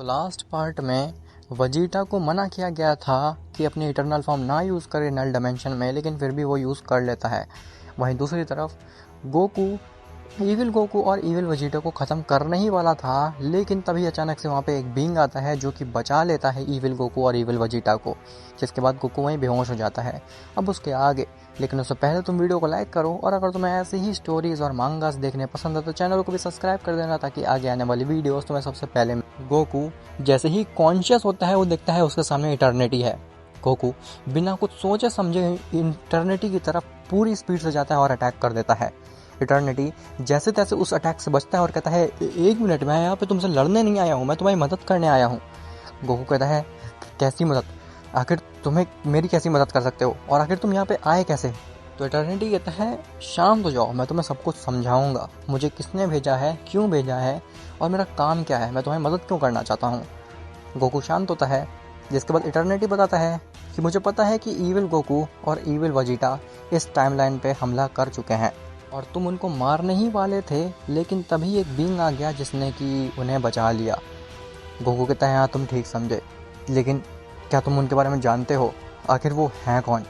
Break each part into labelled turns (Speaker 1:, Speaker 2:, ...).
Speaker 1: तो last part में Vegeta को मना किया गया था कि अपनी इटरनल फॉर्म ना यूज़ करे नल डायमेंशन में, लेकिन फिर भी वो यूज़ कर लेता है। वहीं दूसरी तरफ गोकू ईविल गोकू और ईविल वजीटा को ख़त्म करने ही वाला था, लेकिन तभी अचानक से वहाँ पे एक बीइंग आता है जो कि बचा लेता है ईविल गोकू और ईविल वजीटा को, जिसके बाद गोकू वहीं बेहोश हो जाता है। अब उसके आगे, लेकिन उससे पहले तुम वीडियो को लाइक करो, और अगर तुम्हें ऐसे ही स्टोरीज़ और मांगास देखने पसंद है तो चैनल को भी सब्सक्राइब कर देना, ताकि आगे आने वाली वीडियोस तुम्हें सबसे पहले। गोकू जैसे ही कॉन्शियस होता है वो देखता है उसके सामने इटर्निटी है। गोकू बिना कुछ सोचे समझे इटर्निटी की तरफ पूरी स्पीड से जाता है और अटैक कर देता है। इटर्निटी जैसे तैसे उस अटैक से बचता है और कहता है, एक मिनट, मैं यहाँ पे तुमसे लड़ने नहीं आया हूँ, मैं तुम्हारी मदद करने आया हूँ। गोकू कहता है, कैसी मदद? आखिर तुम्हें मेरी कैसी मदद कर सकते हो, और आखिर तुम यहाँ पे आए कैसे? तो इटर्निटी कहता है, शांत हो जाओ, मैं तुम्हें सब कुछ समझाऊंगा, मुझे किसने भेजा है, क्यों भेजा है, और मेरा काम क्या है, मैं तुम्हें मदद क्यों करना चाहता हूँ। गोकू शांत होता है, जिसके बाद इटर्निटी बताता है कि मुझे पता है कि ईविल गोकू और ईविल वजीटा इस टाइमलाइन पे हमला कर चुके हैं और तुम उनको मारने ही वाले थे, लेकिन तभी एक बीइंग आ गया जिसने कि उन्हें बचा लिया। गोकू कहता है, हाँ तुम ठीक समझे, लेकिन क्या तुम उनके बारे में जानते हो? आखिर वो हैं कौन,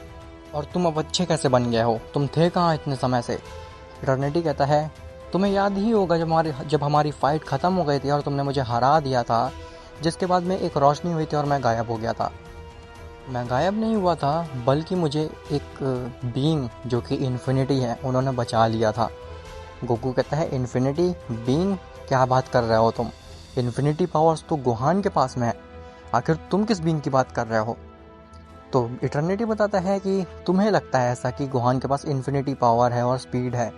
Speaker 1: और तुम अब अच्छे कैसे बन गए हो? तुम थे कहाँ इतने समय से? इटर्निटी कहता है, तुम्हें याद ही होगा जब हमारी फ़ाइट ख़त्म हो गई थी और तुमने मुझे हरा दिया था, जिसके बाद में एक रोशनी हुई थी और मैं गायब हो गया था। मैं गायब नहीं हुआ था, बल्कि मुझे एक बीइंग जो कि इन्फिनिटी है, उन्होंने बचा लिया था। गोकू कहता है, इन्फिनिटी बीइंग? क्या बात कर रहे हो तुम? इन्फिनिटी पावर्स तो गोहान के पास में है, आखिर तुम किस बीइंग की बात कर रहे हो? तो इटर्निटी बताता है कि तुम्हें लगता है ऐसा कि गोहान के पास इन्फिनिटी पावर है और स्पीड है,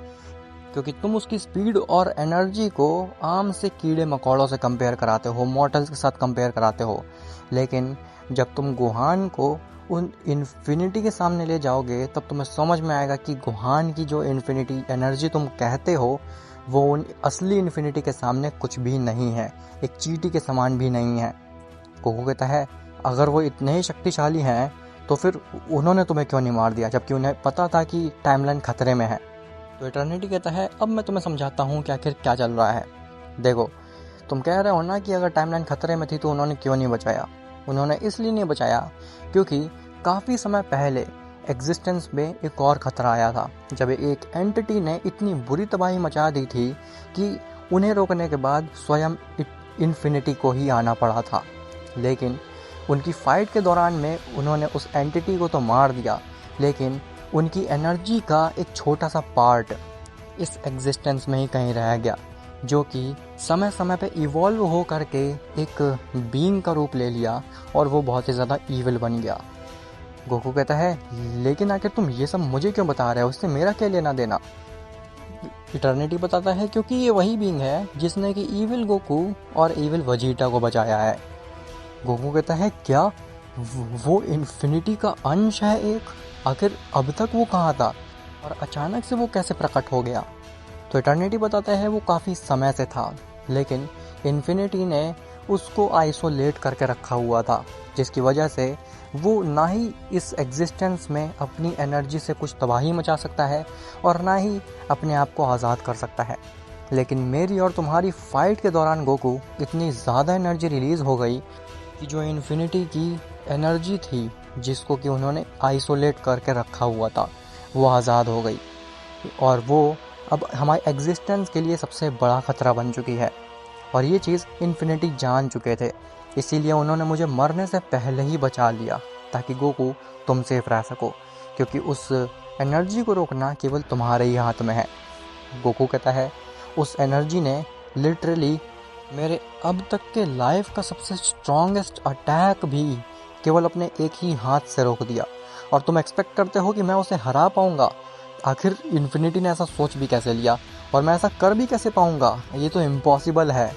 Speaker 1: क्योंकि तुम उसकी स्पीड और एनर्जी को आम से कीड़े मकोड़ों से कंपेयर कराते हो, मॉर्टल्स के साथ कंपेयर कराते हो। लेकिन जब तुम गोहान को उन इन्फिनिटी के सामने ले जाओगे, तब तुम्हें समझ में आएगा कि गोहान की जो इन्फिनिटी एनर्जी तुम कहते हो, वो उन असली इन्फिनिटी के सामने कुछ भी नहीं है, एक चींटी के समान भी नहीं है। गोकू कहता है, अगर वो इतने ही शक्तिशाली हैं तो फिर उन्होंने तुम्हें क्यों नहीं मार दिया, जबकि उन्हें पता था कि टाइमलाइन खतरे में है? तो इटर्निटी कहता है, अब मैं तुम्हें समझाता हूँ कि आखिर क्या चल रहा है। देखो, तुम कह रहे हो ना कि अगर टाइमलाइन खतरे में थी तो उन्होंने क्यों नहीं बचाया। उन्होंने इसलिए नहीं बचाया क्योंकि काफ़ी समय पहले एग्जिस्टेंस में एक और ख़तरा आया था, जब एक एंटिटी ने इतनी बुरी तबाही मचा दी थी कि उन्हें रोकने के बाद स्वयं इन्फिनिटी को ही आना पड़ा था। लेकिन उनकी फ़ाइट के दौरान में उन्होंने उस एंटिटी को तो मार दिया, लेकिन उनकी एनर्जी का एक छोटा सा पार्ट इस एग्जिस्टेंस में ही कहीं रह गया, जो कि समय समय पे इवॉल्व हो करके एक बीइंग का रूप ले लिया और वो बहुत ही ज़्यादा ईविल बन गया। गोकू कहता है, लेकिन आखिर तुम ये सब मुझे क्यों बता रहे हो, इससे मेरा क्या लेना देना? इटर्निटी बताता है, क्योंकि ये वही बीइंग है जिसने कि ईविल गोकू और ईविल वजीटा को बचाया है। गोकू कहता है, क्या वो इन्फिनिटी का अंश है एक? आखिर अब तक वो कहाँ था और अचानक से वो कैसे प्रकट हो गया? तो इटर्निटी बताता है, वो काफ़ी समय से था, लेकिन इन्फिनिटी ने उसको आइसोलेट करके रखा हुआ था, जिसकी वजह से वो ना ही इस एग्जिस्टेंस में अपनी एनर्जी से कुछ तबाही मचा सकता है और ना ही अपने आप को आज़ाद कर सकता है। लेकिन मेरी और तुम्हारी फ़ाइट के दौरान गोकू इतनी ज़्यादा एनर्जी रिलीज़ हो गई कि जो इन्फिनिटी की एनर्जी थी, जिसको कि उन्होंने आइसोलेट करके रखा हुआ था, वो आज़ाद हो गई और वो अब हमारे एग्जिस्टेंस के लिए सबसे बड़ा ख़तरा बन चुकी है। और ये चीज़ इन्फिनिटी जान चुके थे, इसीलिए उन्होंने मुझे मरने से पहले ही बचा लिया, ताकि गोकू तुम सेफ रह सको, क्योंकि उस एनर्जी को रोकना केवल तुम्हारे ही हाथ में है। गोकू कहता है, उस एनर्जी ने लिटरली मेरे अब तक के लाइफ का सबसे स्ट्रॉन्गेस्ट अटैक भी केवल अपने एक ही हाथ से रोक दिया, और तुम एक्सपेक्ट करते हो कि मैं उसे हरा पाऊँगा? आखिर इन्फिनिटी ने ऐसा सोच भी कैसे लिया, और मैं ऐसा कर भी कैसे पाऊँगा? ये तो इम्पॉसिबल है।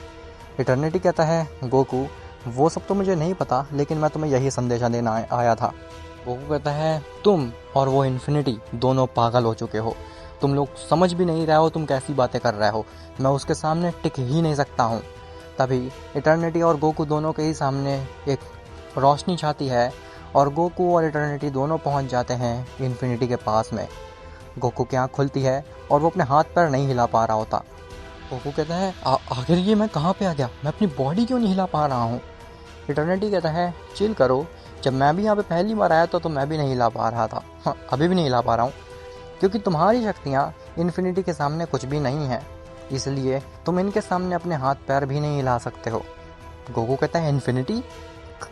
Speaker 1: इटर्निटी कहता है, गोकू वो सब तो मुझे नहीं पता, लेकिन मैं तुम्हें यही संदेशा देना आया था। गोकू कहता है, तुम और वो इन्फिनिटी दोनों पागल हो चुके हो, तुम लोग समझ भी नहीं रहे हो तुम कैसी बातें कर रहे हो, मैं उसके सामने टिक ही नहीं सकता हूँ। तभी इटर्निटी और गोकू दोनों के ही सामने एक रोशनी छाती है और गोकू और इटर्निटी दोनों पहुँच जाते हैं इन्फिनिटी के पास में। गोकू की आँख खुलती है और वो अपने हाथ पैर नहीं हिला पा रहा होता। गोकू कहता है आखिर ये मैं कहाँ पे आ गया, मैं अपनी बॉडी क्यों नहीं हिला पा रहा हूँ। इटर्निटी कहता है चिल करो, जब मैं भी यहाँ पे पहली बार आया था तो मैं भी नहीं हिला पा रहा था, हाँ अभी भी नहीं हिला पा रहा हूँ, क्योंकि तुम्हारी शक्तियाँ इन्फिनिटी के सामने कुछ भी नहीं है, इसलिए तुम इनके सामने अपने हाथ पैर भी नहीं हिला सकते हो। गोकू कहता है इन्फिनिटी,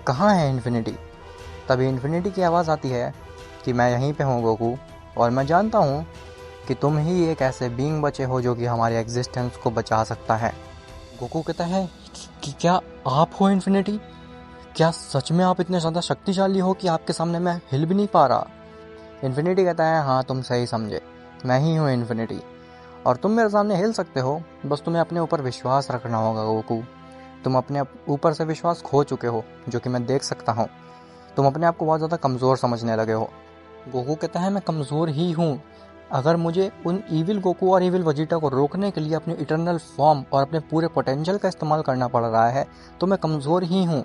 Speaker 1: कहाँ है इन्फिनिटी। तभी इन्फिनिटी की आवाज़ आती है कि मैं यहीं पे हूँ गोकू, और मैं जानता हूँ कि तुम ही एक ऐसे बीइंग बचे हो जो कि हमारी एग्जिस्टेंस को बचा सकता है। गोकू कहता है कि क्या आप हो इन्फिनिटी, क्या सच में आप इतने ज़्यादा शक्तिशाली हो कि आपके सामने मैं हिल भी नहीं पा रहा। इन्फिनिटी कहता है हाँ तुम सही समझे, मैं ही हूँ इन्फिनिटी, और तुम मेरे सामने हिल सकते हो, बस तुम्हें अपने ऊपर विश्वास रखना होगा गोकू। तुम अपने ऊपर से विश्वास खो चुके हो, जो कि मैं देख सकता हूँ। तुम अपने आप को बहुत ज़्यादा कमज़ोर समझने लगे हो। गोकू कहता है मैं कमज़ोर ही हूँ, अगर मुझे उन ईविल गोकू और ईविल वेजिटा को रोकने के लिए अपनी इटर्नल फॉर्म और अपने पूरे पोटेंशियल का इस्तेमाल करना पड़ रहा है तो मैं कमज़ोर ही हूँ।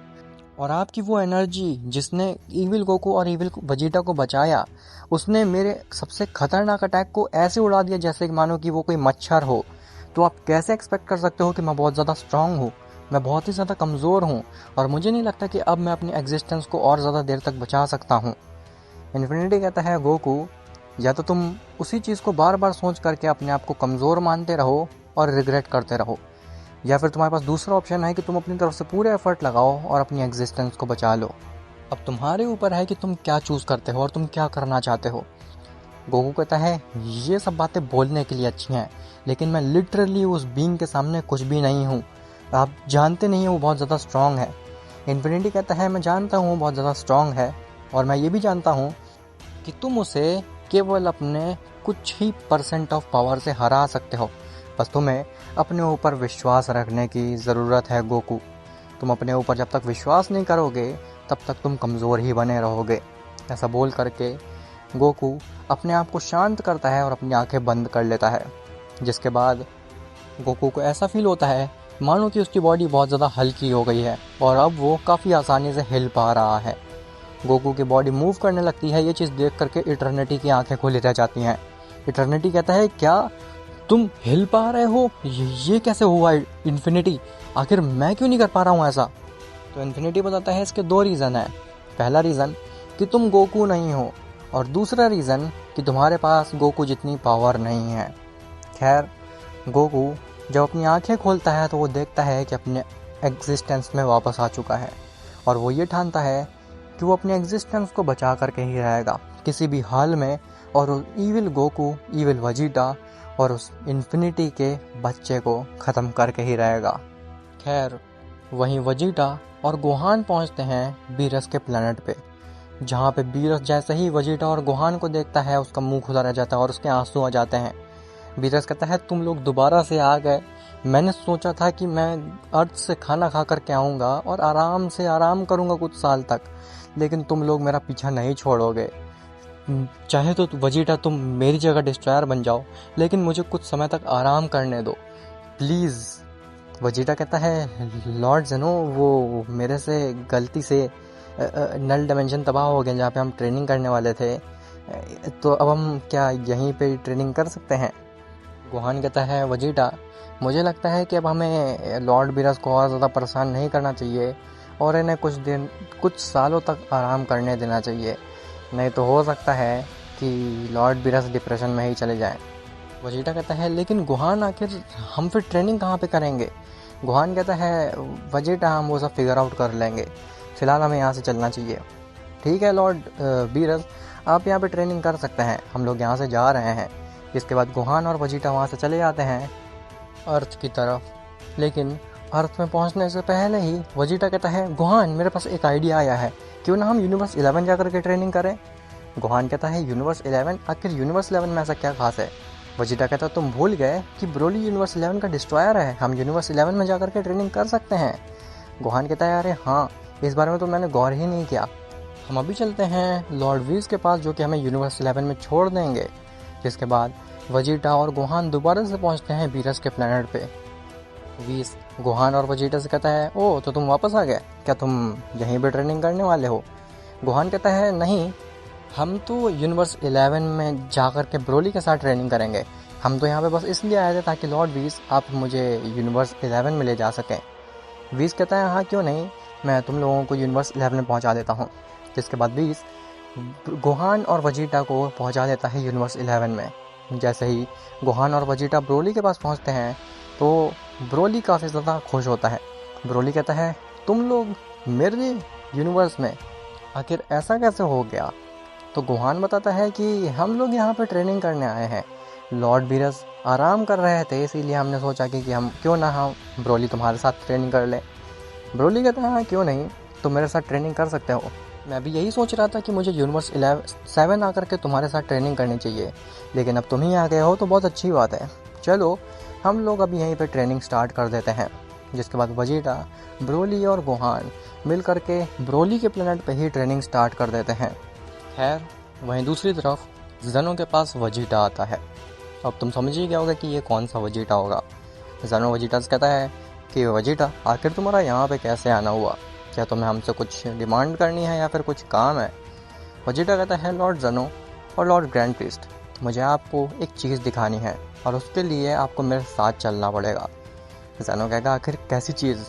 Speaker 1: और आपकी वो एनर्जी जिसने ईविल गोकू और ईविल वेजिटा को बचाया, उसने मेरे सबसे खतरनाक अटैक को ऐसे उड़ा दिया जैसे कि मानो कि वो कोई मच्छर हो। तो आप कैसे एक्सपेक्ट कर सकते हो कि मैं बहुत ज़्यादा स्ट्रांग हूँ। मैं बहुत ही ज़्यादा कमज़ोर हूँ, और मुझे नहीं लगता कि अब मैं अपनी एग्जिस्टेंस को और ज़्यादा देर तक बचा सकता हूँ। इन्फिनिटी कहता है गोकू, या तो तुम उसी चीज़ को बार बार सोच करके अपने आप को कमज़ोर मानते रहो और रिग्रेट करते रहो, या फिर तुम्हारे पास दूसरा ऑप्शन है कि तुम अपनी तरफ से पूरे एफर्ट लगाओ और अपनी एग्जिस्टेंस को बचा लो। अब तुम्हारे ऊपर है कि तुम क्या चूज़ करते हो और तुम क्या करना चाहते हो। गोकू कहता है ये सब बातें बोलने के लिए अच्छी हैं, लेकिन मैं लिटरली उस बीइंग के सामने कुछ भी नहीं हूँ। आप जानते नहीं हो वो बहुत ज़्यादा स्ट्रांग है। इन्फिनिटी कहता है मैं जानता हूँ वो बहुत ज़्यादा स्ट्रांग है, और मैं ये भी जानता हूँ कि तुम उसे केवल अपने कुछ ही % ऑफ पावर से हरा सकते हो। बस तुम्हें अपने ऊपर विश्वास रखने की ज़रूरत है गोकू। तुम अपने ऊपर जब तक विश्वास नहीं करोगे तब तक तुम कमज़ोर ही बने रहोगे। ऐसा बोल करके गोकू अपने आप को शांत करता है और अपनी आंखें बंद कर लेता है, जिसके बाद गोकू को ऐसा फील होता है मानो कि उसकी बॉडी बहुत ज़्यादा हल्की हो गई है और अब वो काफ़ी आसानी से हिल पा रहा है। गोकू की बॉडी मूव करने लगती है। ये चीज़ देख करके इटर्निटी की आंखें खुली रह जाती हैं। इटर्निटी कहता है क्या तुम हिल पा रहे हो, ये कैसे हुआ इन्फिनिटी, आखिर मैं क्यों नहीं कर पा रहा हूँ ऐसा। तो इन्फिनिटी बताता है इसके 2 रीज़न है। पहला रीज़न कि तुम गोकू नहीं हो, और दूसरा रीज़न कि तुम्हारे पास गोकू जितनी पावर नहीं है। खैर, गोकू जब अपनी आंखें खोलता है तो वो देखता है कि अपने एग्जिस्टेंस में वापस आ चुका है, और वो ये ठानता है कि वो अपने एग्जिस्टेंस को बचा करके ही रहेगा किसी भी हाल में, और उस ईविल गोकू, ईविल वेजिटा और उस इन्फिनिटी के बच्चे को ख़त्म करके ही रहेगा। खैर, वहीं वेजिटा और गोहान पहुंचते हैं बीरस के प्लेनेट पे, जहाँ पे बीरस जैसे ही वेजिटा और गोहान को देखता है उसका मुंह खुला रह जाता है और उसके आंसू आ जाते हैं। बीरस कहता है तुम लोग दोबारा से आ गए, मैंने सोचा था कि मैं अर्थ से खाना खा कर के आऊँगा और आराम से आराम करूँगा कुछ साल तक, लेकिन तुम लोग मेरा पीछा नहीं छोड़ोगे। चाहे तो वेजिटा तुम मेरी जगह डिस्ट्रॉयर बन जाओ, लेकिन मुझे कुछ समय तक आराम करने दो प्लीज़। वेजिटा कहता है लॉर्ड ज़ेनो, वो मेरे से गलती से नल डायमेंशन तबाह हो गया जहाँ पे हम ट्रेनिंग करने वाले थे, तो अब हम क्या यहीं पे ट्रेनिंग कर सकते हैं। गोहान कहता है वेजिटा, मुझे लगता है कि अब हमें लॉर्ड बीरस को और ज़्यादा परेशान नहीं करना चाहिए और इन्हें कुछ सालों तक आराम करने देना चाहिए, नहीं तो हो सकता है कि लॉर्ड बीरस डिप्रेशन में ही चले जाएं। वेजिटा कहता है लेकिन गोहान आखिर हम फिर ट्रेनिंग कहाँ पे करेंगे। गोहान कहता है वेजिटा हम वो सब फिगर आउट कर लेंगे, फ़िलहाल हमें यहाँ से चलना चाहिए। ठीक है लॉर्ड बीरस, आप यहाँ पे ट्रेनिंग कर सकते हैं, हम लोग यहाँ से जा रहे हैं। इसके बाद गोहान और वेजिटा वहाँ से चले जाते हैं अर्थ की तरफ। लेकिन अर्थ में पहुँचने से पहले ही वेजिटा कहता है गोहान, मेरे पास एक आइडिया आया है, क्यों ना हम यूनिवर्स 11 जा कर के ट्रेनिंग करें। गोहान कहता है यूनिवर्स 11, आखिर यूनिवर्स 11 में ऐसा क्या खास है। वेजिटा कहता है तुम भूल गए कि ब्रोली यूनिवर्स 11 का डिस्ट्रॉयर है, हम यूनिवर्स 11 में जा कर के ट्रेनिंग कर सकते हैं। गोहान कहता है अरे हाँ, इस बारे में तो मैंने गौर ही नहीं किया। हम अभी चलते हैं लॉर्ड वीस के पास, जो कि हमें यूनिवर्स 11 में छोड़ देंगे। जिसके बाद वेजिटा और गोहान दोबारा से पहुंचते हैं बीरस के प्लेनेट पे। वीस गोहान और वेजिटा से कहता है ओ तो तुम वापस आ गए, क्या तुम यहीं पे ट्रेनिंग करने वाले हो। गोहान कहता है नहीं, हम तो यूनिवर्स 11 में जा कर के ब्रोली के साथ ट्रेनिंग करेंगे, हम तो यहाँ पे बस इसलिए आए थे ताकि लॉर्ड व्हीस आप मुझे यूनिवर्स 11 में ले जा सकें। व्हीस कहता है हाँ क्यों नहीं, मैं तुम लोगों को यूनिवर्स 11 में पहुँचा देता हूँ। जिसके बाद व्हीस गोहान और वजीटा को पहुँचा देता है यूनिवर्स 11 में। जैसे ही गोहान और वजीटा ब्रोली के पास पहुँचते हैं तो ब्रोली काफ़ी ज़्यादा खुश होता है। ब्रोली कहता है तुम लोग मेरे यूनिवर्स में, आखिर ऐसा कैसे हो गया। तो गोहान बताता है कि हम लोग यहाँ पर ट्रेनिंग करने आए हैं, लॉर्ड बीरस आराम कर रहे थे इसीलिए हमने सोचा कि हम क्यों ना हम ब्रोली तुम्हारे साथ ट्रेनिंग कर लें। ब्रोली कहता है हाँ क्यों नहीं, तुम मेरे साथ ट्रेनिंग कर सकते हो। मैं भी यही सोच रहा था कि मुझे यूनिवर्स 7 आकर के तुम्हारे साथ ट्रेनिंग करनी चाहिए, लेकिन अब तुम ही आ गए हो तो बहुत अच्छी बात है। चलो हम लोग अब यहीं पे ट्रेनिंग स्टार्ट कर देते हैं। जिसके बाद वजीटा, ब्रोली और गोहान मिल करके ब्रोली के प्लेनेट पे ही ट्रेनिंग स्टार्ट कर देते हैं। खैर वहीं दूसरी तरफ ज़ेनो के पास वजीटा आता है। अब तुम समझ ही गया होगा कि ये कौन सा वजीटा होगा। ज़ेनो वजीटा से कहता है कि वजीटा आखिर तुम्हारा यहाँ पे कैसे आना हुआ, क्या तुम्हें हमसे कुछ डिमांड करनी है या फिर कुछ काम है। वजीटा कहता है लॉर्ड ज़ेनो और लॉर्ड ग्रैंड प्रीस्ट, मुझे आपको एक चीज़ दिखानी है और उसके लिए आपको मेरे साथ चलना पड़ेगा। ज़ेनो कहेगा आखिर कैसी चीज़,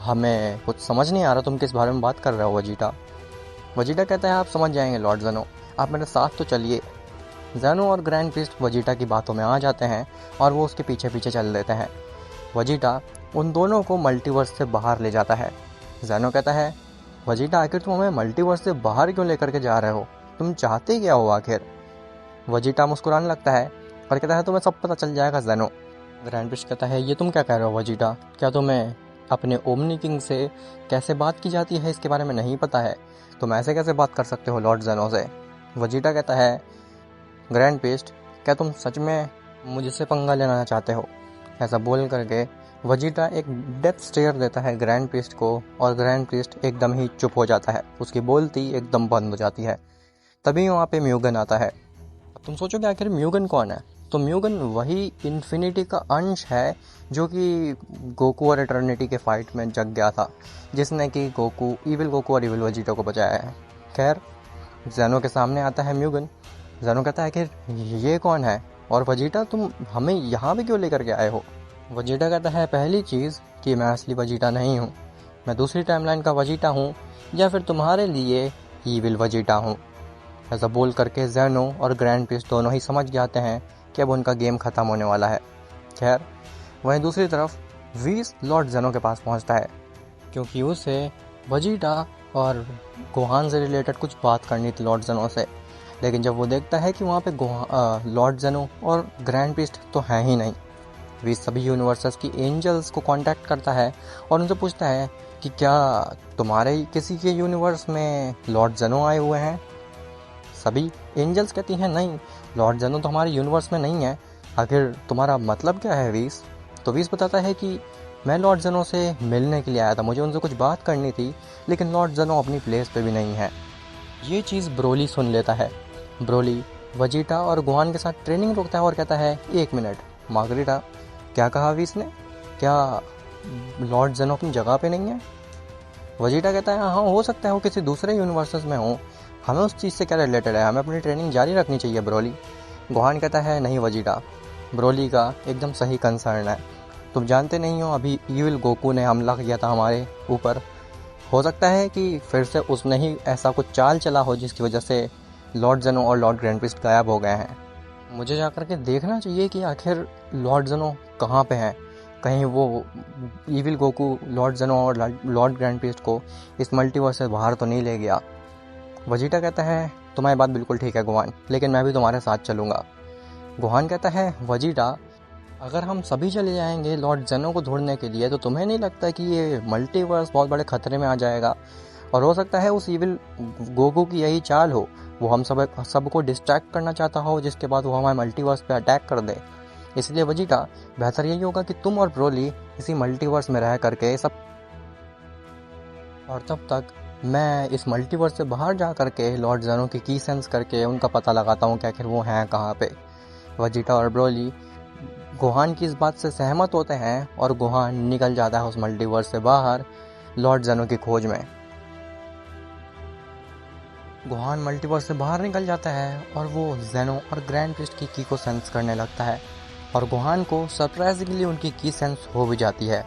Speaker 1: हमें कुछ समझ नहीं आ रहा, तुम किस बारे में बात कर रहे हो वजीटा। वजीटा कहता है आप समझ जाएंगे लॉर्ड ज़ेनो, आप मेरे साथ तो चलिए। ज़ेनो और ग्रैंड प्रीस्ट वजीटा की बातों में आ जाते हैं और वो उसके पीछे पीछे चल देते हैं। वजीटा उन दोनों को मल्टीवर्स से बाहर ले जाता है। ज़ेनो कहता है वजीटा आखिर तुम हमें मल्टीवर्स से बाहर क्यों लेकर के जा रहे हो, तुम चाहते क्या हो आखिर। वजीटा मुस्कुराने लगता है और कहता है तुम्हें सब पता चल जाएगा ज़ेनो। ग्रैंड प्रीस्ट कहता है ये तुम क्या कह रहे हो वजीटा, क्या तुम्हें अपने ओमनी किंग से कैसे बात की जाती है इसके बारे में नहीं पता है, तुम ऐसे कैसे बात कर सकते हो लॉर्ड ज़ेनो से। वजीटा कहता है ग्रैंड प्रीस्ट क्या तुम सच में मुझसे पंगा लेना चाहते हो। ऐसा बोल करके वजीटा एक डेथ स्टेयर देता है ग्रैंड प्रीस्ट को और ग्रैंड प्रीस्ट एकदम ही चुप हो जाता है, उसकी बोलती एकदम बंद हो जाती है। तभी वहाँ पे म्यूगन आता है। अब तुम सोचोगे आखिर म्यूगन कौन है, तो म्यूगन वही इन्फिनिटी का अंश है जो कि गोकू और एटर्निटी के फाइट में जग गया था, जिसने कि इविल गोकू और इविल वजीटा को बचाया है। खैर ज़ेनो के सामने आता है म्यूगन। ज़ेनो कहता है कि ये कौन है और वजीटा तुम हमें यहाँ पे क्यों लेकर के आए हो। वजीटा कहता है पहली चीज़ कि मैं असली वजीटा नहीं हूँ, मैं दूसरी टाइमलाइन का वजीटा हूँ या फिर तुम्हारे लिए ईविल वजीटा हूँ। ऐसा बोल करके ज़ेनो और ग्रैंड प्रीस्ट दोनों ही समझ जाते हैं कि अब उनका गेम ख़त्म होने वाला है। खैर वहीं दूसरी तरफ व्हीस लॉर्ड ज़ेनो के पास पहुँचता है क्योंकि उसे वजीटा और गोहान से रिलेटेड कुछ बात करनी थी लॉर्ड ज़ेनो से। लेकिन जब वो देखता है कि वहाँ पे लॉर्ड ज़ेनो और ग्रैंड प्रीस्ट तो हैं ही नहीं, वे सभी यूनिवर्सेस की एंजल्स को कांटेक्ट करता है और उनसे पूछता है कि क्या तुम्हारे किसी के यूनिवर्स में लॉर्ड ज़ेनो आए हुए हैं। सभी एंजल्स कहती हैं नहीं, लॉर्ड ज़ेनो तो हमारे यूनिवर्स में नहीं है, आखिर तुम्हारा मतलब क्या है वीस। तो वीस बताता है कि मैं लॉर्ड ज़ेनो से मिलने के लिए आया था, मुझे उनसे कुछ बात करनी थी, लेकिन लॉर्ड ज़ेनो अपनी प्लेस पे भी नहीं है। ये चीज़ ब्रोली सुन लेता है। ब्रोली वजीटा और गोहान के साथ ट्रेनिंग रोकता है और कहता है एक मिनट मार्गरीटा, क्या कहा वीस ने, क्या लॉर्ड ज़ेनो अपनी जगह पे नहीं है। वजीटा कहता है हाँ हो सकता है वो किसी दूसरे यूनिवर्सेस में हो, हमें उस चीज़ से क्या रिलेटेड है, हमें अपनी ट्रेनिंग जारी रखनी चाहिए ब्रोली। गोहान कहता है नहीं वजीटा, ब्रोली का एकदम सही कंसर्न है, तुम जानते नहीं हो अभी ईविल गोकू ने हमला किया था हमारे ऊपर, हो सकता है कि फिर से उसने ही ऐसा कुछ चाल चला हो जिसकी वजह से लॉर्ड ज़ेनो और लॉर्ड ग्रैंड प्रीस्ट गायब हो गए हैं। मुझे जाकर के देखना चाहिए कि आखिर लॉर्ड ज़ेनो कहाँ पे हैं, कहीं वो ईविल गोकू लॉर्ड ज़ेनो और लॉर्ड ग्रैंड प्रीस्ट को इस मल्टीवर्स से बाहर तो नहीं ले गया। वजीटा कहता है तुम्हारी बात बिल्कुल ठीक है गोहान, लेकिन मैं भी तुम्हारे साथ चलूँगा। गोहान कहता है वजीटा अगर हम सभी चले जाएंगे लॉर्ड ज़ेनो को ढूंढने के लिए तो तुम्हें नहीं लगता कि ये मल्टीवर्स बहुत बड़े खतरे में आ जाएगा, और हो सकता है उस ईविल गोकू की यही चाल हो, वो हम सबको डिस्ट्रैक्ट करना चाहता हो जिसके बाद वो हमारे मल्टीवर्स पे अटैक कर दे। इसलिए वजीटा बेहतर यही होगा कि तुम और ब्रोली इसी मल्टीवर्स में रह करके सब, और तब तक मैं इस मल्टीवर्स से बाहर जा करके लॉर्ड ज़ेनो की सेंस करके उनका पता लगाता हूँ कि आखिर वो हैं कहाँ पे। वजीटा और ब्रोली गोहान की इस बात से सहमत होते हैं और गोहान निकल जाता है उस मल्टीवर्स से बाहर लॉर्ड ज़ेनो की खोज में। गोहान मल्टीवर्स से बाहर निकल जाता है और वो ज़ेनो और ग्रैंड प्रीस्ट की को सेंस करने लगता है। और गोहान को सरप्राइजिंगली उनकी की सेंस हो भी जाती है।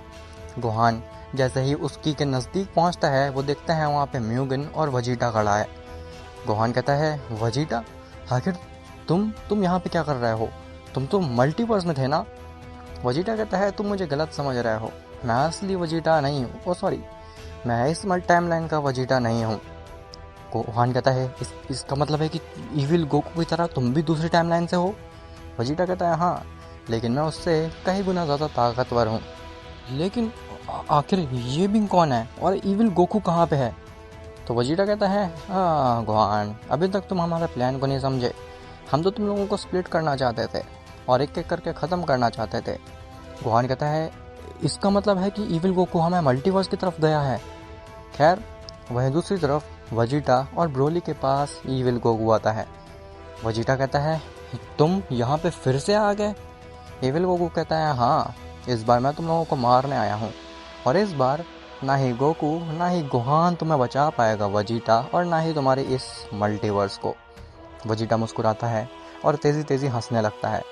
Speaker 1: गोहान जैसे ही उस की के नज़दीक पहुंचता है वो देखता है वहाँ पे म्यूगिन और वजीटा खड़ा है। गोहान कहता है, वजीटा, आखिर तुम यहाँ पे क्या कर रहे हो? तुम तो मल्टीवर्स में थे ना? वजीटा कहता है, तुम मुझे गलत समझ रहे हो, मैं असली वजीटा नहीं हूँ। ओ सॉरी, मैं इस टाइमलाइन का वजीटा नहीं हूँ। गोहान कहता है, इसका मतलब है कि इविल गोकू की तरह तुम भी दूसरी टाइमलाइन से हो? वजीटा कहता है, हाँ, लेकिन मैं उससे कई गुना ज़्यादा ताकतवर हूँ। लेकिन आखिर ये भी कौन है और इविल गोकू कहाँ पे है? तो वजीटा कहता है, हाँ गोहान, अभी तक तुम हमारे प्लान को नहीं समझे। हम तो तुम लोगों को स्प्लिट करना चाहते थे और एक एक करके ख़त्म करना चाहते थे। गोहान कहता है, इसका मतलब है कि इविल गोकू हमें मल्टीवर्स की तरफ गया है। खैर, वहीं दूसरी तरफ वजीटा और ब्रोली के पास इविल गोकू आता है। वजीटा कहता है, तुम यहाँ पे फिर से आ गए? इविल गोकू कहता है, हाँ, इस बार मैं तुम लोगों को मारने आया हूँ और इस बार ना ही गोकू ना ही गोहान तुम्हें बचा पाएगा वजीटा, और ना ही तुम्हारे इस मल्टीवर्स को। वजीटा मुस्कुराता है और तेज़ी तेज़ी हंसने लगता है।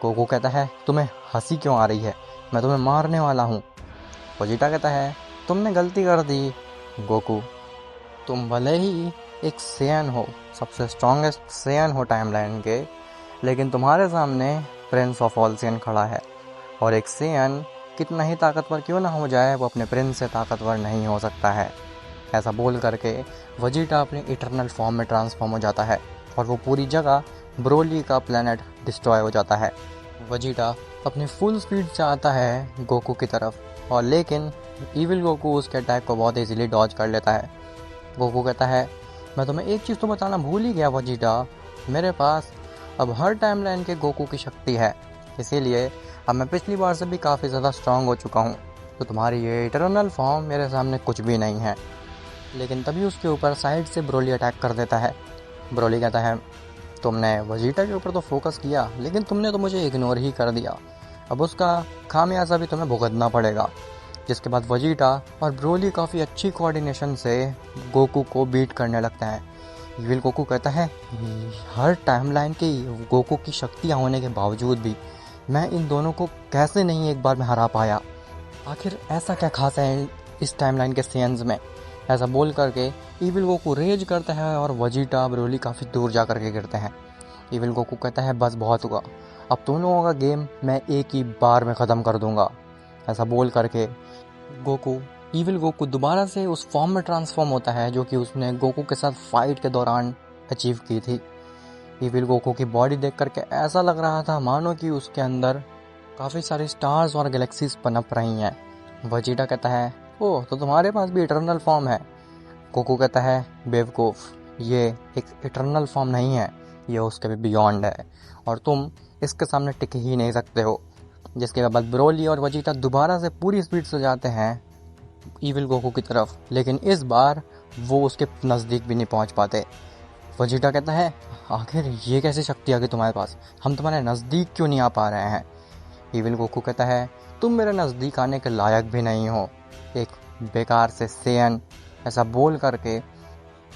Speaker 1: गोकू कहता है, तुम्हें हंसी क्यों आ रही है? मैं तुम्हें मारने वाला हूँ। वजीटा कहता है, तुमने गलती कर दी गोकू, तुम भले ही एक सेयन हो, सबसे स्ट्रॉन्गेस्ट सेयन हो टाइमलाइन के, लेकिन तुम्हारे सामने प्रिंस ऑफ ऑल सेयन खड़ा है और एक सेयन कितना ही ताकतवर क्यों ना हो जाए, वो अपने प्रिंस से ताकतवर नहीं हो सकता है। ऐसा बोल करके वजीटा अपने इटरनल फॉर्म में ट्रांसफॉर्म हो जाता है और वो पूरी जगह ब्रोली का प्लेनेट डिस्ट्रॉय हो जाता है। वजीटा अपनी फुल स्पीड से आता है गोकू की तरफ, और लेकिन इविल गोकू उसके अटैक को बहुत इजीली डॉज कर लेता है। गोकू कहता है, मैं तुम्हें एक चीज़ तो बताना भूल ही गया वजीटा, मेरे पास अब हर टाइमलाइन के गोकू की शक्ति है, इसीलिए अब मैं पिछली बार से भी काफ़ी ज़्यादा स्ट्रांग हो चुका हूँ, तो तुम्हारी ये इटरनल फॉर्म मेरे सामने कुछ भी नहीं है। लेकिन तभी उसके ऊपर साइड से ब्रोली अटैक कर देता है। ब्रोली कहता है, तुमने वजीटा के ऊपर तो फोकस किया, लेकिन तुमने तो मुझे इग्नोर ही कर दिया, अब उसका खामियाजा भी तुम्हें भुगतना पड़ेगा। जिसके बाद वजीटा और ब्रोली काफ़ी अच्छी कोऑर्डिनेशन से गोकू को बीट करने लगता है। इविल गोकू कहता है, हर टाइमलाइन की गोकू की शक्तियाँ होने के बावजूद भी मैं इन दोनों को कैसे नहीं एक बार में हरा पाया? आखिर ऐसा क्या खास है इस टाइमलाइन के सेयन्स में? ऐसा बोल करके इविल गोकू रेज करता है और वजीटा ब्रोली काफ़ी दूर जा करके गिरते हैं। इविल गोकू कहता है, बस बहुत हुआ, अब तुम लोगों का गेम मैं एक ही बार में ख़त्म कर दूंगा। ऐसा बोल करके इविल गोकू दोबारा से उस फॉर्म में ट्रांसफॉर्म होता है जो कि उसने गोकू के साथ फाइट के दौरान अचीव की थी। इविल गोकू की बॉडी देख करके ऐसा लग रहा था मानो कि उसके अंदर काफ़ी सारी स्टार्स और गैलेक्सीज पनप रही हैं। वजीटा कहता है, ओह, तो तुम्हारे पास भी इटर्नल फॉर्म है? गोकू कहता है, बेवकूफ़, ये एक इटर्नल फॉर्म नहीं है, ये उसके भी बियॉन्ड है और तुम इसके सामने टिक ही नहीं सकते हो। जिसके बाद ब्रोली और वजीटा दोबारा से पूरी स्पीड से जाते हैं इविल गोकू की तरफ, लेकिन इस बार वो उसके नज़दीक भी नहीं पहुंच पाते। वजीटा कहता है, आखिर ये कैसी शक्ति आ गई तुम्हारे पास? हम तुम्हारे नज़दीक क्यों नहीं आ पा रहे हैं? इविल गोकू कहता है, तुम मेरे नज़दीक आने के लायक भी नहीं हो, एक बेकार से सेयन। ऐसा बोल करके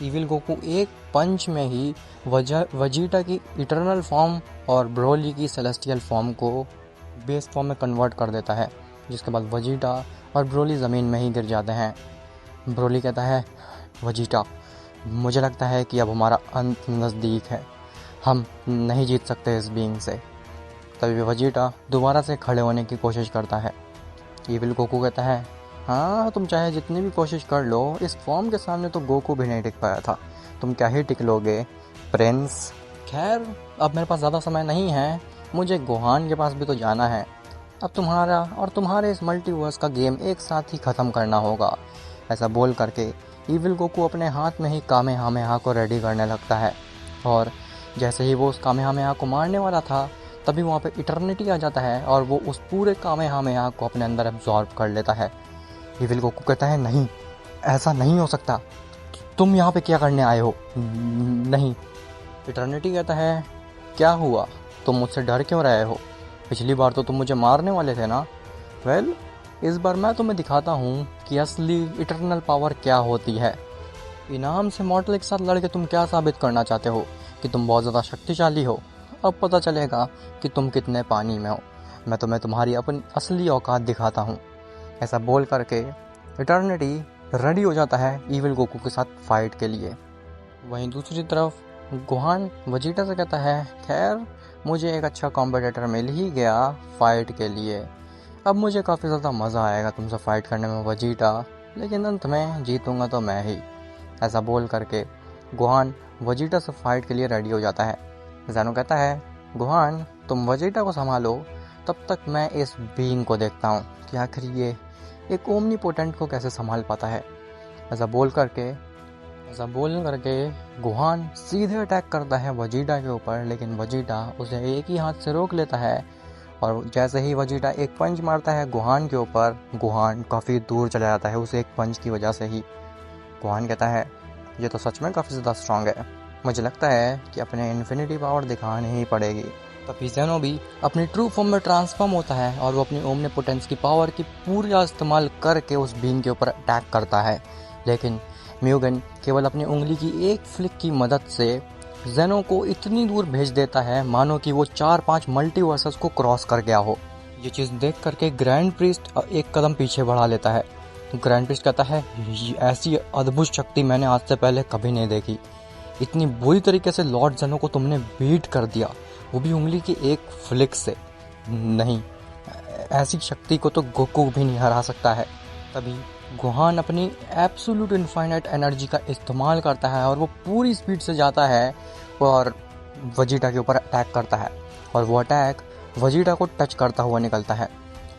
Speaker 1: इविल गोकू एक पंच में ही वजीटा की इटर्नल फॉर्म और ब्रोली की सेलेस्टियल फॉर्म को बेस फॉर्म में कन्वर्ट कर देता है। जिसके बाद वजीटा और ब्रोली ज़मीन में ही गिर जाते हैं। ब्रोली कहता है, वजीटा, मुझे लगता है कि अब हमारा अंत नज़दीक है, हम नहीं जीत सकते इस बीइंग से। तभी वजीटा दोबारा से खड़े होने की कोशिश करता है। इविल गोकू कहता है, हाँ, तुम चाहे जितनी भी कोशिश कर लो, इस फॉर्म के सामने तो गोकू भी नहीं टिक पाया था, तुम क्या ही टिक लोगे प्रिंस। खैर, अब मेरे पास ज़्यादा समय नहीं है, मुझे गोहान के पास भी तो जाना है। अब तुम्हारा और तुम्हारे इस मल्टीवर्स का गेम एक साथ ही ख़त्म करना होगा। ऐसा बोल करके इविल गोकू अपने हाथ में ही कामेहामेहा को रेडी करने लगता है और जैसे ही वो उस कामेहामेहा को मारने वाला था तभी वहाँ पे इटर्निटी आ जाता है और वो उस पूरे कामेहामेहा को अपने अंदर एब्जॉर्ब कर लेता है। इविल गोकू कहता है, नहीं, ऐसा नहीं हो सकता, तुम यहाँ पे क्या करने आए हो? नहीं। इटर्निटी कहता है, क्या हुआ, तुम मुझसे डर क्यों रहे हो? पिछली बार तो तुम मुझे मारने वाले थे ना? वेल, इस बार मैं तुम्हें दिखाता हूँ कि असली इटर्नल पावर क्या होती है। इनाम से मॉर्टल के साथ लड़के तुम क्या साबित करना चाहते हो? कि तुम बहुत ज़्यादा शक्तिशाली हो? अब पता चलेगा कि तुम कितने पानी में हो, मैं तुम्हें तुम्हारी अपनी असली औकात दिखाता हूँ। ऐसा बोल करके इटर्निटी रेडी हो जाता है ईविल गोकू के साथ फाइट के लिए। वहीं दूसरी तरफ गोहान वेजिटा से कहता है, खैर मुझे एक अच्छा कॉम्पिटिटर मिल ही गया फाइट के लिए, अब मुझे काफ़ी ज़्यादा मज़ा आएगा तुमसे फाइट करने में वेजिटा, लेकिन अंत में जीतूंगा तो मैं ही। ऐसा बोल करके गोहान वेजिटा से फाइट के लिए रेडी हो जाता है। ज़ेनो कहता है, गोहान तुम वेजिटा को संभालो, तब तक मैं इस बीइंग को देखता हूँ कि आखिर ये एक ओमनीपोटेंट को कैसे संभाल पाता है। ऐसा बोल करके गोहान सीधे अटैक करता है वेजिटा के ऊपर, लेकिन वेजिटा उसे एक ही हाथ से रोक लेता है। और जैसे ही वेजिटा एक पंच मारता है गोहान के ऊपर, गोहान काफ़ी दूर चला जाता है उसे एक पंच की वजह से ही। गोहान कहता है, ये तो सच में काफ़ी ज़्यादा स्ट्रांग है, मुझे लगता है कि अपने इन्फिनिटी पावर दिखानी ही पड़ेगी। तभी ज़ेनो भी अपनी ट्रू फॉर्म में ट्रांसफॉर्म होता है और वो अपनी ओमनीपोटेंस की पावर की पूरा इस्तेमाल करके उस बीइंग के ऊपर अटैक करता है। लेकिन म्यूगन केवल अपनी उंगली की एक फ्लिक की मदद से ज़ेनो को इतनी दूर भेज देता है मानो कि वो 4-5 मल्टीवर्सेस को क्रॉस कर गया हो। ये चीज़ देख करके ग्रैंड प्रीस्ट एक कदम पीछे बढ़ा लेता है। ग्रैंड प्रीस्ट कहता है, ऐसी अद्भुत शक्ति मैंने आज से पहले कभी नहीं देखी, इतनी बुरी तरीके से लॉर्ड ज़ेनो को तुमने बीट कर दिया, वो भी उंगली की एक फ्लिक से। नहीं, ऐसी शक्ति को तो गोकू भी नहीं हरा सकता है। तभी गोहान अपनी एब्सोल्यूट इनफाइनाइट एनर्जी का इस्तेमाल करता है और वो पूरी स्पीड से जाता है और वेजिटा के ऊपर अटैक करता है, और वो अटैक वेजिटा को टच करता हुआ निकलता है।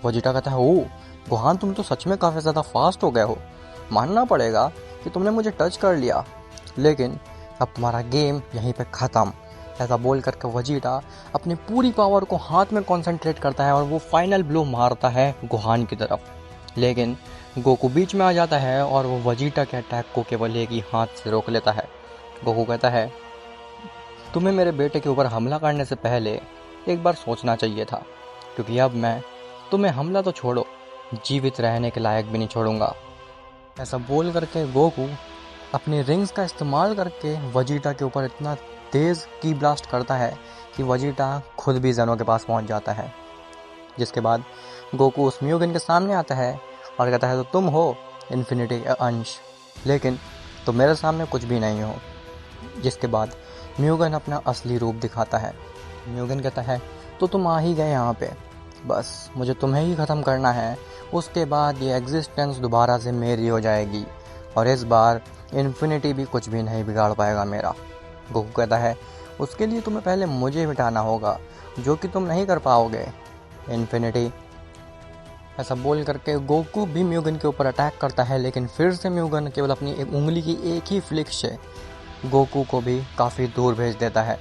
Speaker 1: वेजिटा कहता है, ओह गोहान तुम तो सच में काफ़ी ज़्यादा फास्ट हो गए हो, मानना पड़ेगा कि तुमने मुझे टच कर लिया, लेकिन अब तुम्हारा गेम यहीं पे ख़त्म। ऐसा बोल करके वेजिटा अपनी पूरी पावर को हाथ में कंसंट्रेट करता है और वो फाइनल ब्लो मारता है गोहान की तरफ। लेकिन गोकू बीच में आ जाता है और वो वेजिटा के अटैक को केवल एक ही हाथ से रोक लेता है। गोकू कहता है, तुम्हें मेरे बेटे के ऊपर हमला करने से पहले एक बार सोचना चाहिए था, क्योंकि अब मैं तुम्हें हमला तो छोड़ो, जीवित रहने के लायक भी नहीं छोड़ूंगा। ऐसा बोल करके गोकू अपनी रिंग्स का इस्तेमाल करके वेजिटा के ऊपर इतना तेज़ की ब्लास्ट करता है कि वेजिटा खुद भी ज़ेनो के पास पहुंच जाता है। जिसके बाद गोकू उस म्यूगन के सामने आता है और कहता है, तो तुम हो इन्फिनिटी का अंश, लेकिन तुम मेरे सामने कुछ भी नहीं हो। जिसके बाद म्यूगन अपना असली रूप दिखाता है। म्यूगन कहता है, तो तुम आ ही गए यहाँ पे, बस मुझे तुम्हें ही ख़त्म करना है, उसके बाद ये एग्जिस्टेंस दोबारा से मेरी हो जाएगी और इस बार इन्फिनिटी भी कुछ भी नहीं बिगाड़ पाएगा मेरा। गोकू कहता है, उसके लिए तुम्हें पहले मुझे मिटाना होगा, जो कि तुम नहीं कर पाओगे इन्फिनिटी। ऐसा बोल करके गोकू भी म्यूगन के ऊपर अटैक करता है, लेकिन फिर से म्यूगन केवल अपनी एक उंगली की एक ही फ्लिक से गोकू को भी काफ़ी दूर भेज देता है।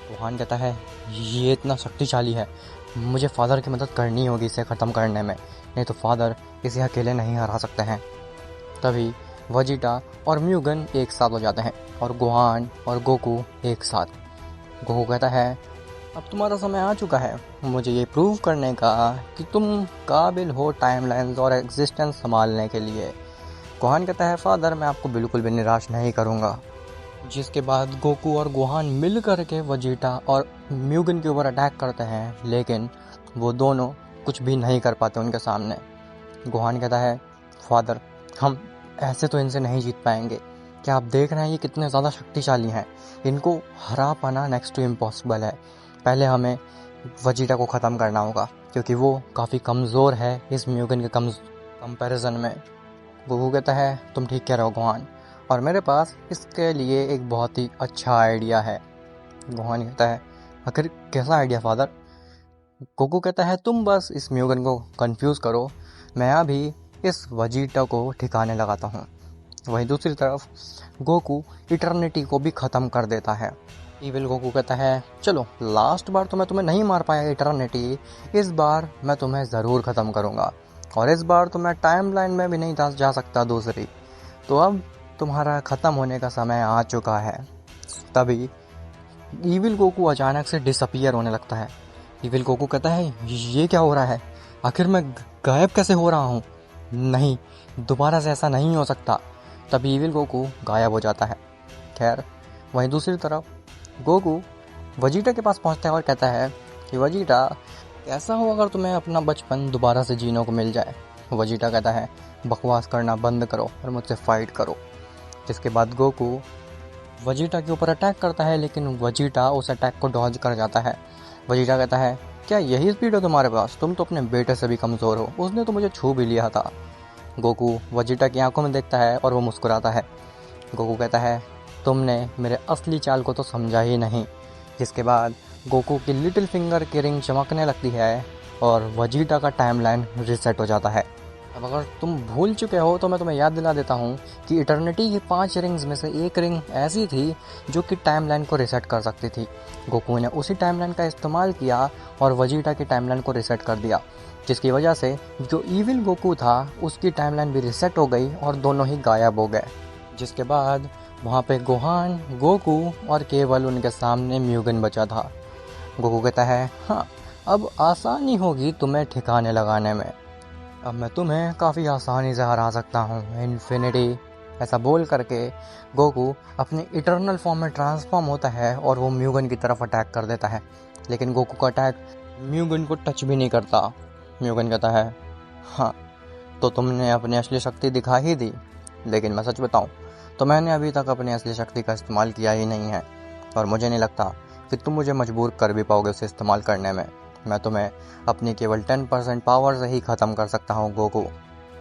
Speaker 1: गोहान कहता है, ये इतना शक्तिशाली है, मुझे फादर की मदद करनी होगी इसे ख़त्म करने में, नहीं तो फादर इसे अकेले नहीं हरा सकते हैं। तभी वेजिटा और म्यूगन एक साथ हो जाते हैं और गोहान और गोकू एक साथ। गोकू कहता है, अब तुम्हारा समय आ चुका है मुझे ये प्रूव करने का कि तुम काबिल हो टाइमलाइंस और एग्जिस्टेंस संभालने के लिए। गोहान कहता है, फादर मैं आपको बिल्कुल भी निराश नहीं करूँगा। जिसके बाद गोकू और गोहान मिल करके वेजिटा और म्यूगन के ऊपर अटैक करते हैं, लेकिन वो दोनों कुछ भी नहीं कर पाते उनके सामने। गोहान कहता है, फादर हम ऐसे तो इनसे नहीं जीत पाएंगे, क्या आप देख रहे हैं ये कितने ज़्यादा शक्तिशाली हैं, इनको हरा पाना नेक्स्ट टू इम्पॉसिबल है, पहले हमें वेजिटा को ख़त्म करना होगा क्योंकि वो काफ़ी कमज़ोर है इस म्यूगन के कंपैरिजन में। गोकू कहता है, तुम ठीक कह रहे हो गोहान, और मेरे पास इसके लिए एक बहुत ही अच्छा आइडिया है। गोहान कहता है, आखिर कैसा आइडिया फादर? गोकू कहता है, तुम बस इस म्यूगन को कंफ्यूज करो, मैं अभी इस वेजिटा को ठिकाने लगाता हूँ। वहीं दूसरी तरफ गोकू इटर्निटी को भी ख़त्म कर देता है। ईविल गोकू कहता है, चलो लास्ट बार तो मैं तुम्हें नहीं मार पाया इटर्निटी, इस बार मैं तुम्हें ज़रूर ख़त्म करूँगा, और इस बार तो मैं टाइम लाइन में भी नहीं जा सकता दूसरी, तो अब तुम्हारा ख़त्म होने का समय आ चुका है। तभी ईविल गोकू अचानक से डिसअपियर होने लगता है। ईविल गोकू कहता है, ये क्या हो रहा है, आखिर मैं गायब कैसे हो रहा हूँ? नहीं, दोबारा से ऐसा नहीं हो सकता। तभी ईविल गोकू गायब हो जाता है। खैर वहीं दूसरी तरफ गोकू वजीटा के पास पहुंचता है और कहता है कि वजीटा, कैसा हो अगर तुम्हें अपना बचपन दोबारा से जीने को मिल जाए। वजीटा कहता है बकवास करना बंद करो और मुझसे फाइट करो। जिसके बाद गोकू वजीटा के ऊपर अटैक करता है, लेकिन वजीटा उस अटैक को डॉज कर जाता है। वजीटा कहता है क्या यही स्पीड है तुम्हारे पास? तुम तो अपने बेटे से भी कमज़ोर हो, उसने तो मुझे छू भी लिया था। गोकू वजीटा की आंखों में देखता है और वो मुस्कुराता है। गोकू कहता है तुमने मेरे असली चाल को तो समझा ही नहीं। जिसके बाद गोकू की लिटिल फिंगर की रिंग चमकने लगती है और वजीटा का टाइमलाइन रीसेट हो जाता है। अब अगर तुम भूल चुके हो तो मैं तुम्हें याद दिला देता हूँ कि इटर्निटी की 5 रिंग्स में से एक रिंग ऐसी थी जो कि टाइमलाइन को रीसेट कर सकती थी। गोकू ने उसी टाइमलाइन का इस्तेमाल किया और वजीटा की टाइमलाइन को रीसेट कर दिया, जिसकी वजह से जो ईविल गोकू था उसकी टाइमलाइन भी रीसेट हो गई और दोनों ही गायब हो गए। जिसके बाद वहाँ पे गोहान, गोकू और केवल उनके सामने म्यूगन बचा था। गोकू कहता है हाँ, अब आसानी होगी तुम्हें ठिकाने लगाने में। अब मैं तुम्हें काफ़ी आसानी से हरा सकता हूँ इन्फिनिटी। ऐसा बोल करके गोकू अपने इटर्नल फॉर्म में ट्रांसफॉर्म होता है और वो म्यूगन की तरफ अटैक कर देता है। लेकिन गोकू का अटैक म्यूगन को टच भी नहीं करता। म्यूगन कहता है हाँ, तो तुमने अपनी असली शक्ति दिखा ही दी, लेकिन मैं सच बताऊँ तो मैंने अभी तक अपनी असली शक्ति का इस्तेमाल किया ही नहीं है और मुझे नहीं लगता कि तुम मुझे मजबूर कर भी पाओगे उसे इस्तेमाल करने में। मैं तुम्हें अपनी केवल 10% पावर से ही ख़त्म कर सकता हूँ गोकू।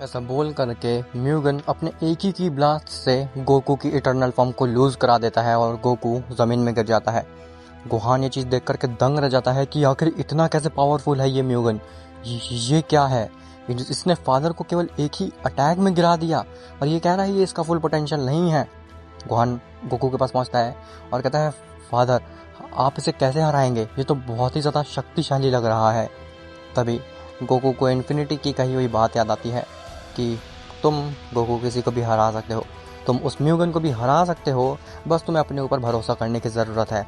Speaker 1: ऐसा बोल करके म्यूगन अपने एक ही की ब्लास्ट से गोकू की इटर्नल फॉर्म को लूज़ करा देता है और गोकू ज़मीन में गिर जाता है। गोहान ये चीज़ देख करके दंग रह जाता है कि आखिर इतना कैसे पावरफुल है ये म्यूगन, ये क्या है? इसने फादर को केवल एक ही अटैक में गिरा दिया और ये कह रहा है ये इसका फुल पोटेंशियल नहीं है। गोहान गोकू के पास पहुंचता है और कहता है फादर, आप इसे कैसे हराएंगे? ये तो बहुत ही ज़्यादा शक्तिशाली लग रहा है। तभी गोकू को इन्फिनिटी की कही हुई बात याद आती है कि तुम गोकू किसी को भी हरा सकते हो, तुम उस म्यूगन को भी हरा सकते हो, बस तुम्हें अपने ऊपर भरोसा करने की ज़रूरत है।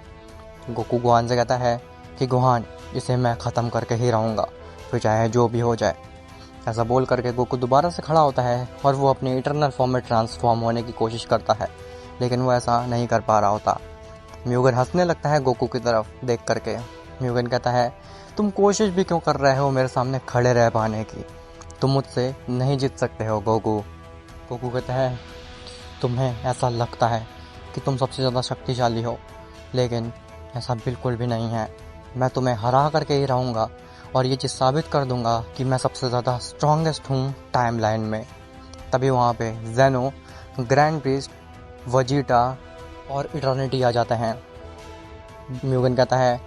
Speaker 1: गोकू गोहान से कहता है कि गोहान, इसे मैं ख़त्म करके ही रहूँगा, फिर चाहे जो भी हो जाए। ऐसा बोल करके गोकू दोबारा से खड़ा होता है और वो अपने इटर्नल फॉर्म में ट्रांसफॉर्म होने की कोशिश करता है, लेकिन वो ऐसा नहीं कर पा रहा होता। म्यूगन हंसने लगता है गोकू की तरफ देख करके। म्यूगन कहता है तुम कोशिश भी क्यों कर रहे हो मेरे सामने खड़े रह पाने की? तुम मुझसे नहीं जीत सकते हो गोकू। गोकू कहता है तुम्हें ऐसा लगता है कि तुम सबसे ज़्यादा शक्तिशाली हो, लेकिन ऐसा बिल्कुल भी नहीं है। मैं तुम्हें हरा करके ही रहूँगा और ये चीज़ साबित कर दूँगा कि मैं सबसे ज़्यादा स्ट्रॉन्गेस्ट हूँ टाइमलाइन में। तभी वहाँ पे जेनो, ग्रैंड प्रीस्ट, वजीटा और इटर्निटी आ जाते हैं। म्यूगन कहता है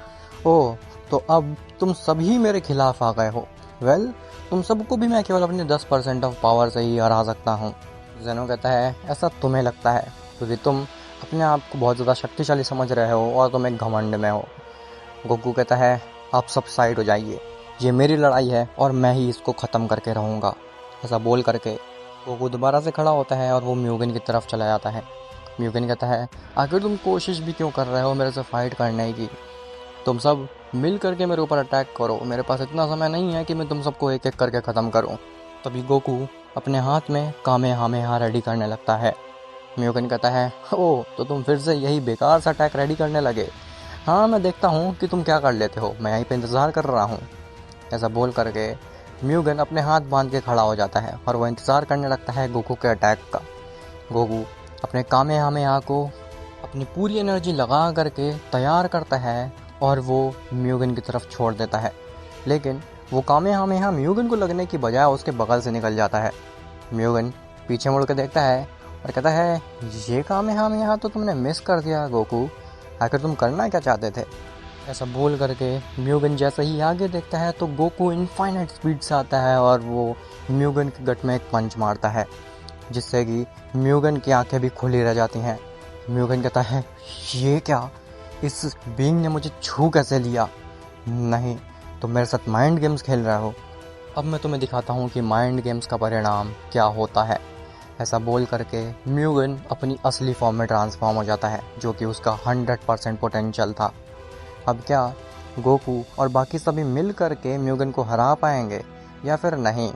Speaker 1: ओह, तो अब तुम सभी मेरे खिलाफ आ गए हो। वेल, तुम सबको भी मैं केवल अपने 10% ऑफ पावर से ही हरा सकता हूँ। जेनो कहता है ऐसा तुम्हें लगता है क्योंकि तुम अपने आप को बहुत ज़्यादा शक्तिशाली समझ रहे हो और तुम एक घमंड में हो। गोकू कहता है आप सब साइड हो जाइए, ये मेरी लड़ाई है और मैं ही इसको ख़त्म करके रहूँगा। ऐसा बोल करके गोकू दोबारा से खड़ा होता है और वो म्यूगन की तरफ चला जाता है। म्यूगन कहता है आखिर तुम कोशिश भी क्यों कर रहे हो मेरे से फाइट करने की? तुम सब मिल करके मेरे ऊपर अटैक करो, मेरे पास इतना समय नहीं है कि मैं तुम सबको एक एक करके ख़त्म करूं। तभी गोकू अपने हाथ में कामेहामेहा रेडी करने लगता है। म्यूगन कहता है ओह, तो तुम फिर से यही बेकार सा अटैक रेडी करने लगे? हाँ, मैं देखता हूँ कि तुम क्या कर लेते हो, मैं यहीं पर इंतज़ार कर रहा हूँ। ऐसा बोल करके म्यूगन अपने हाथ बांध के खड़ा हो जाता है और वह इंतज़ार करने लगता है गोकू के अटैक का। गोकू अपने कामेहामेहा को अपनी पूरी एनर्जी लगा करके तैयार करता है और वो म्यूगन की तरफ छोड़ देता है, लेकिन वो कामेहामेहा म्यूगन को लगने की बजाय उसके बगल से निकल जाता है। म्यूगन पीछे मुड़ कर देखता है और कहता है ये कामेहामेहा तो तुमने मिस कर दिया गोकू, आखिर तुम करना क्या चाहते थे? ऐसा बोल करके म्यूगन जैसे ही आगे देखता है तो गोकू इनफाइनाइट स्पीड से आता है और वो म्यूगन के गट में एक पंच मारता है, जिससे कि म्यूगन की आंखें भी खुली रह जाती हैं। म्यूगन कहता है ये क्या, इस बीइंग ने मुझे छू कैसे लिया? नहीं, तुम मेरे साथ माइंड गेम्स खेल रहे हो। अब मैं तुम्हें दिखाता हूँ कि माइंड गेम्स का परिणाम क्या होता है। ऐसा बोल करके म्यूगन अपनी असली फॉर्म में ट्रांसफॉर्म हो जाता है, जो कि उसका 100% पोटेंशियल था। अब क्या गोकू और बाकी सभी मिल करके म्यूगन को हरा पाएंगे या फिर नहीं?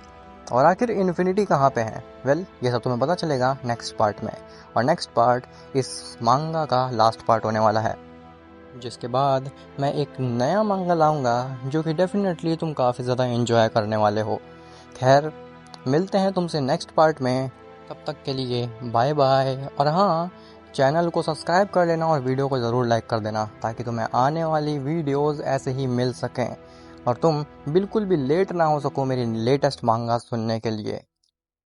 Speaker 1: और आखिर इन्फिनिटी कहाँ पे है? वेल, ये सब तुम्हें पता चलेगा नेक्स्ट पार्ट में, और नेक्स्ट पार्ट इस मांगा का लास्ट पार्ट होने वाला है। जिसके बाद मैं एक नया मांगा लाऊंगा जो कि डेफिनेटली तुम काफ़ी ज़्यादा एंजॉय करने वाले हो। खैर, मिलते हैं तुमसे नेक्स्ट पार्ट में। तब तक के लिए बाय बाय। और हाँ, चैनल को सब्सक्राइब कर लेना और वीडियो को ज़रूर लाइक कर देना ताकि तुम्हें आने वाली वीडियोस ऐसे ही मिल सकें और तुम बिल्कुल भी लेट ना हो सको मेरी लेटेस्ट मांगा सुनने के लिए।